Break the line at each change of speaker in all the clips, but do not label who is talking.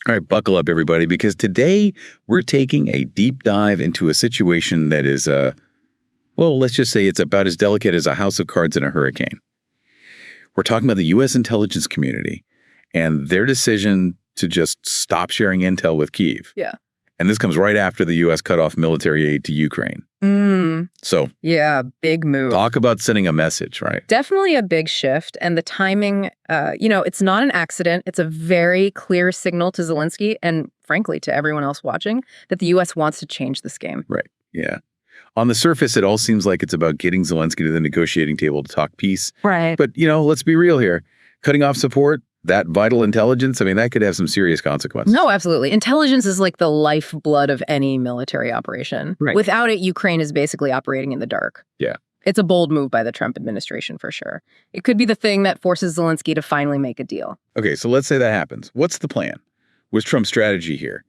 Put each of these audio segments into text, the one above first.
All right, buckle up, everybody, because today we're taking a deep dive into a situation that is, well, let's just say it's about as delicate as a house of cards in a hurricane. We're talking about the U.S. intelligence community and their decision to just stop sharing intel with Kyiv.
Yeah.
And this comes right after the U.S. cut off military aid to Ukraine. So,
yeah, big move.
Talk about sending a message, right?
Definitely a big shift. And the timing, it's not an accident. It's a very clear signal to Zelensky and, frankly, to everyone else watching that the U.S. wants to change this game.
Right. Yeah. On the surface, it all seems like it's about getting Zelensky to the negotiating table to talk peace.
Right.
But, let's be real here. Cutting off support, that vital intelligence, that could have some serious consequences.
No, absolutely. Intelligence is like the lifeblood of any military operation.
Right.
Without it, Ukraine is basically operating in the dark.
Yeah.
It's a bold move by the Trump administration, for sure. It could be the thing that forces Zelensky to finally make a deal.
Okay, so let's say that happens. What's the plan? What's Trump's strategy here?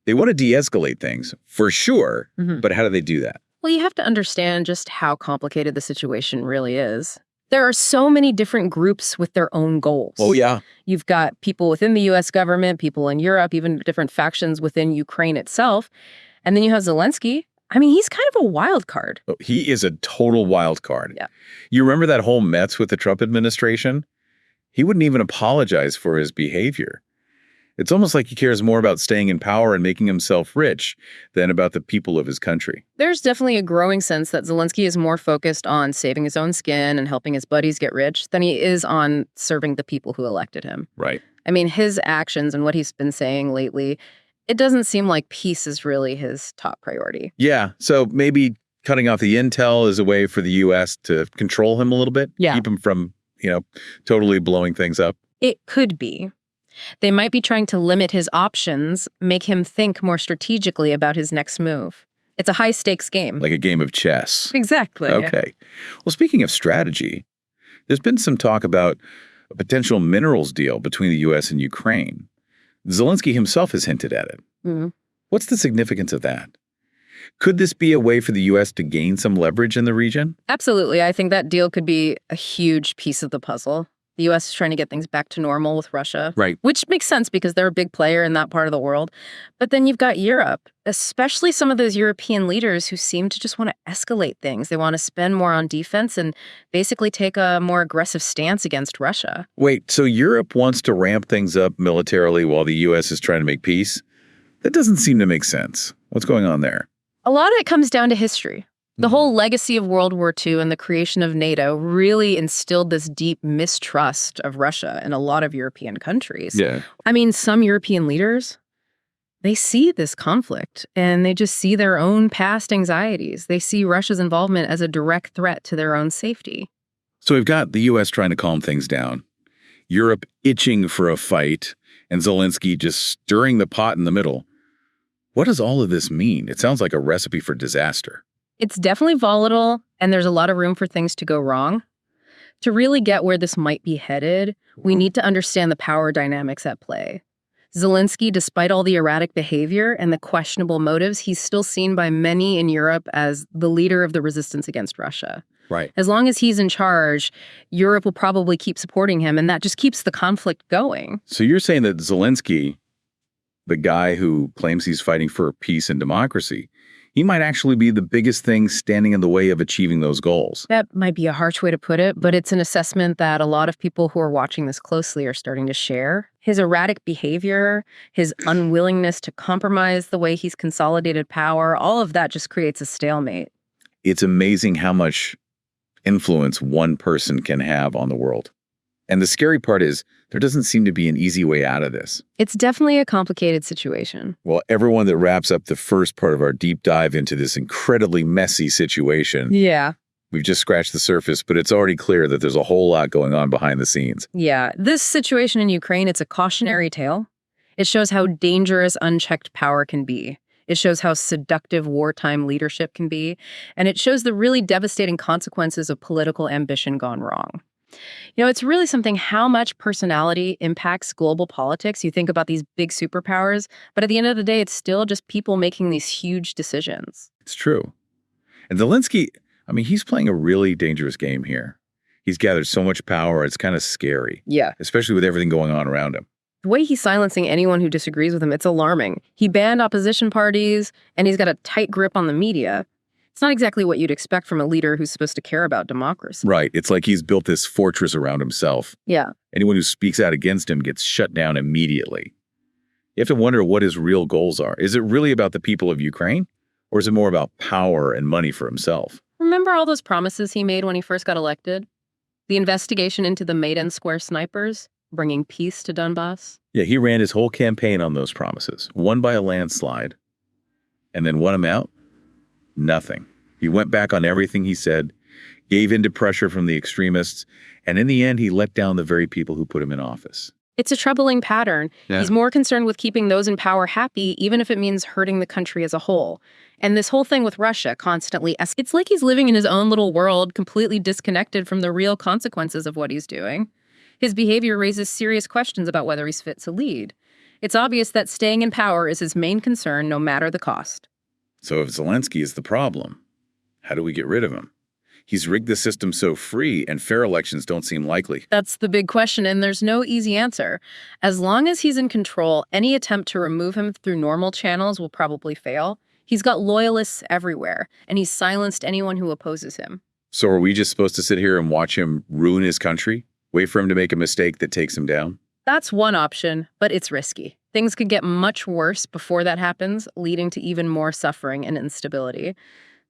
They want to de-escalate things, for sure, but how do they do that?
Well, you have to understand just how complicated the situation really is. There are so many different groups with their own goals.
Oh, yeah.
You've got people within the U.S. government, people in Europe, even different factions within Ukraine itself. And then you have Zelensky. He's kind of a wild card.
Oh, he is a total wild card.
Yeah.
You remember that whole mess with the Trump administration? He wouldn't even apologize for his behavior. It's almost like he cares more about staying in power and making himself rich than about the people of his country. There's
definitely a growing sense that Zelensky is more focused on saving his own skin and helping his buddies get rich than he is on serving the people who elected him.
Right.
His actions and what he's been saying lately, it doesn't seem like peace is really his top priority.
Yeah, so maybe cutting off the intel is a way for the U.S. to control him a little bit?
Yeah.
Keep him from, totally blowing things up?
It could be. They might be trying to limit his options, make him think more strategically about his next move. It's a high-stakes game.
Like a game of chess.
Exactly.
Okay. Well, speaking of strategy, there's been some talk about a potential minerals deal between the U.S. and Ukraine. Zelensky himself has hinted at it. What's the significance of that? Could this be a way for the U.S. to gain some leverage in the region?
Absolutely. I think that deal could be a huge piece of the puzzle. The U.S. is trying to get things back to normal with Russia.
Right.
Which makes sense because they're a big player in that part of the world. But then you've got Europe, especially some of those European leaders who seem to just want to escalate things. They want to spend more on defense and basically take a more aggressive stance against Russia.
Wait, so Europe wants to ramp things up militarily while the U.S. is trying to make peace? That doesn't seem to make sense. What's going on there?
A lot of it comes down to history. The whole legacy of World War II and the creation of NATO really instilled this deep mistrust of Russia in a lot of European countries.
Yeah.
Some European leaders, they see this conflict and they just see their own past anxieties. They see Russia's involvement as a direct threat to their own safety.
So we've got the U.S. trying to calm things down, Europe itching for a fight, and Zelensky just stirring the pot in the middle. What does all of this mean? It sounds like a recipe for disaster.
It's definitely volatile, and there's a lot of room for things to go wrong. To really get where this might be headed, we need to understand the power dynamics at play. Zelensky, despite all the erratic behavior and the questionable motives, he's still seen by many in Europe as the leader of the resistance against Russia.
Right.
As long as he's in charge, Europe will probably keep supporting him, and that just keeps the conflict going.
So you're saying that Zelensky, the guy who claims he's fighting for peace and democracy, he might actually be the biggest thing standing in the way of achieving those goals.
That might be a harsh way to put it, but it's an assessment that a lot of people who are watching this closely are starting to share. His erratic behavior, his unwillingness to compromise the way he's consolidated power, all of that just creates a stalemate.
It's amazing how much influence one person can have on the world. And the scary part is there doesn't seem to be an easy way out of this.
It's definitely a complicated situation.
Well, everyone, that wraps up the first part of our deep dive into this incredibly messy situation.
Yeah.
We've just scratched the surface, but it's already clear that there's a whole lot going on behind the scenes.
Yeah. This situation in Ukraine, it's a cautionary tale. It shows how dangerous unchecked power can be. It shows how seductive wartime leadership can be. And it shows the really devastating consequences of political ambition gone wrong. It's really something how much personality impacts global politics. You think about these big superpowers, but at the end of the day, it's still just people making these huge decisions.
It's true. And Zelensky, he's playing a really dangerous game here. He's gathered so much power, it's kind of scary.
Yeah.
Especially with everything going on around him.
The way he's silencing anyone who disagrees with him, it's alarming. He banned opposition parties, and he's got a tight grip on the media. It's not exactly what you'd expect from a leader who's supposed to care about democracy.
Right. It's like he's built this fortress around himself.
Yeah.
Anyone who speaks out against him gets shut down immediately. You have to wonder what his real goals are. Is it really about the people of Ukraine? Or is it more about power and money for himself?
Remember all those promises he made when he first got elected? The investigation into the Maidan Square snipers, bringing peace to Donbass?
Yeah, he ran his whole campaign on those promises, won by a landslide. And then won him out? Nothing. He went back on everything he said, gave in to pressure from the extremists, and in the end, he let down the very people who put him in office.
It's a troubling pattern.
Yeah.
He's more concerned with keeping those in power happy, even if it means hurting the country as a whole. And this whole thing with Russia constantly, it's like he's living in his own little world, completely disconnected from the real consequences of what he's doing. His behavior raises serious questions about whether he's fit to lead. It's obvious that staying in power is his main concern, no matter the cost.
So if Zelensky is the problem, how do we get rid of him? He's rigged the system so free, and fair elections don't seem likely.
That's the big question, and there's no easy answer. As long as he's in control, any attempt to remove him through normal channels will probably fail. He's got loyalists everywhere, and he's silenced anyone who opposes him.
So are we just supposed to sit here and watch him ruin his country? Wait for him to make a mistake that takes him down?
That's one option, but it's risky. Things could get much worse before that happens, leading to even more suffering and instability.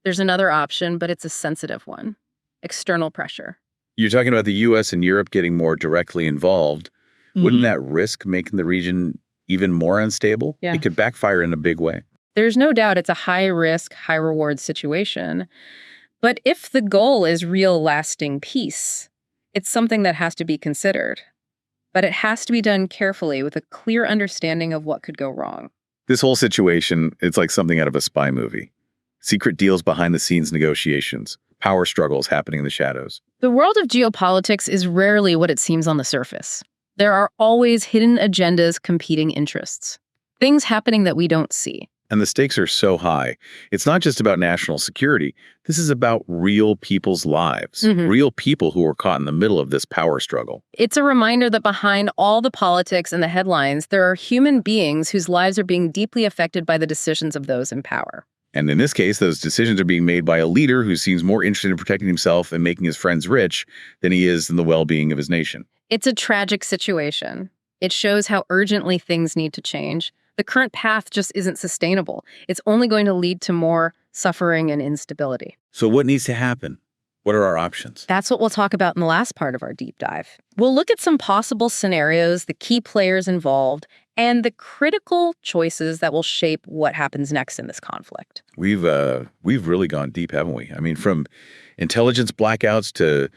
There's another option, but it's a sensitive one. External pressure.
You're talking about the U.S. and Europe getting more directly involved. Wouldn't that risk making the region even more unstable?
Yeah.
It could backfire in a big way.
There's no doubt it's a high-risk, high-reward situation. But if the goal is real lasting peace, it's something that has to be considered. But it has to be done carefully with a clear understanding of what could go wrong.
This whole situation, it's like something out of a spy movie. Secret deals behind the scenes negotiations, power struggles happening in the shadows.
The world of geopolitics is rarely what it seems on the surface. There are always hidden agendas, competing interests, things happening that we don't see.
And the stakes are so high. It's not just about national security. This is about real people's lives, real people who are caught in the middle of this power struggle.
It's a reminder that behind all the politics and the headlines, there are human beings whose lives are being deeply affected by the decisions of those in power.
And in this case, those decisions are being made by a leader who seems more interested in protecting himself and making his friends rich than he is in the well-being of his nation.
It's a tragic situation. It shows how urgently things need to change. The current path just isn't sustainable. It's only going to lead to more suffering and instability.
So what needs to happen? What are our options?
That's what we'll talk about in the last part of our deep dive. We'll look at some possible scenarios, the key players involved, and the critical choices that will shape what happens next in this conflict.
We've really gone deep, haven't we? I mean, from intelligence blackouts to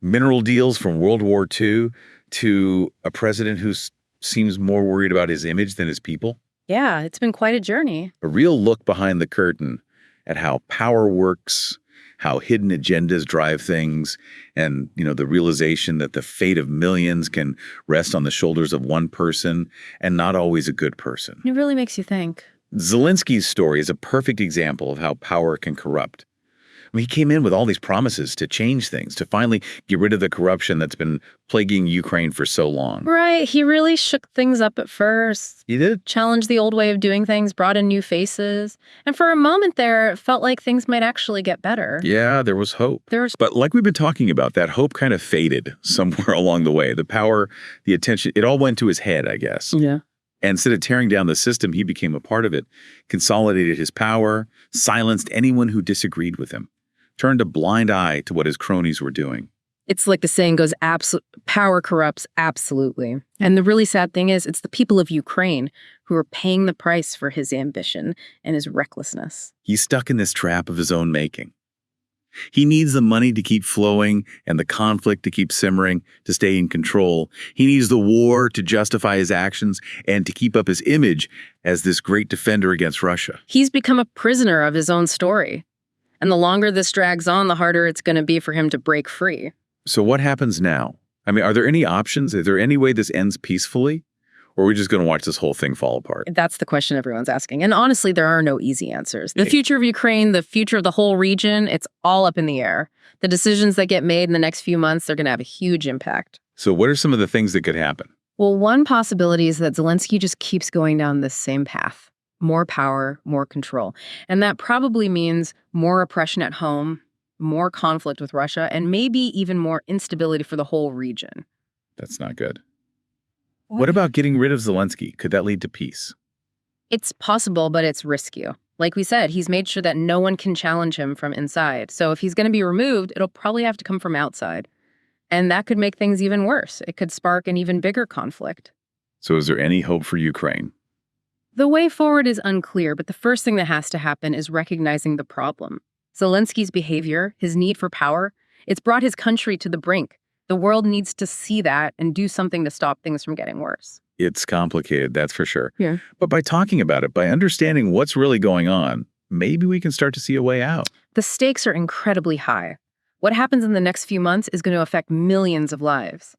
mineral deals from World War II to a president who seems more worried about his image than his people.
Yeah, it's been quite a journey.
A real look behind the curtain at how power works, how hidden agendas drive things, and, the realization that the fate of millions can rest on the shoulders of one person and not always a good person.
It really makes you think.
Zelensky's story is a perfect example of how power can corrupt. I mean, he came in with all these promises to change things, to finally get rid of the corruption that's been plaguing Ukraine for so long.
Right. He really shook things up at first.
He did?
Challenged the old way of doing things, brought in new faces. And for a moment there, it felt like things might actually get better.
Yeah, there was hope. But like we've been talking about, that hope kind of faded somewhere along the way. The power, the attention, it all went to his head, I guess.
Yeah.
And instead of tearing down the system, he became a part of it, consolidated his power, silenced anyone who disagreed with him, turned a blind eye to what his cronies were doing.
It's like the saying goes, power corrupts absolutely. And the really sad thing is, it's the people of Ukraine who are paying the price for his ambition and his recklessness.
He's stuck in this trap of his own making. He needs the money to keep flowing and the conflict to keep simmering, to stay in control. He needs the war to justify his actions and to keep up his image as this great defender against Russia.
He's become a prisoner of his own story. And the longer this drags on, the harder it's going to be for him to break free.
So what happens now? I mean, are there any options? Is there any way this ends peacefully? Or are we just going to watch this whole thing fall apart?
That's the question everyone's asking. And honestly, there are no easy answers. The future of Ukraine, the future of the whole region, it's all up in the air. The decisions that get made in the next few months, they're going to have a huge impact.
So what are some of the things that could happen?
Well, one possibility is that Zelensky just keeps going down this same path. More power, more control. And that probably means more oppression at home, more conflict with Russia, and maybe even more instability for the whole region.
That's not good. What about getting rid of Zelensky? Could that lead to peace?
It's possible, but it's risky. Like we said, he's made sure that no one can challenge him from inside. So if he's going to be removed, it'll probably have to come from outside. And that could make things even worse. It could spark an even bigger conflict.
So is there any hope for Ukraine?
The way forward is unclear, but the first thing that has to happen is recognizing the problem. Zelensky's behavior, his need for power, it's brought his country to the brink. The world needs to see that and do something to stop things from getting worse.
It's complicated, that's for sure.
Yeah.
But by talking about it, by understanding what's really going on, maybe we can start to see a way out.
The stakes are incredibly high. What happens in the next few months is going to affect millions of lives.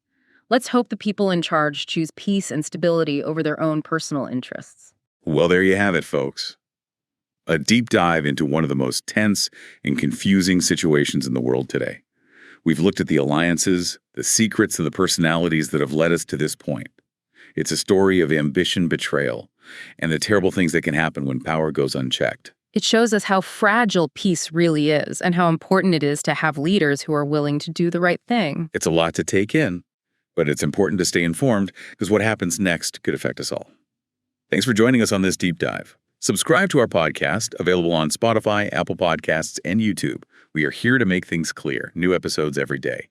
Let's hope the people in charge choose peace and stability over their own personal interests.
Well, there you have it, folks. A deep dive into one of the most tense and confusing situations in the world today. We've looked at the alliances, the secrets, and the personalities that have led us to this point. It's a story of ambition betrayal and the terrible things that can happen when power goes unchecked.
It shows us how fragile peace really is and how important it is to have leaders who are willing to do the right thing.
It's a lot to take in, but it's important to stay informed because what happens next could affect us all. Thanks for joining us on this deep dive. Subscribe to our podcast, available on Spotify, Apple Podcasts, and YouTube. We are here to make things clear. New episodes every day.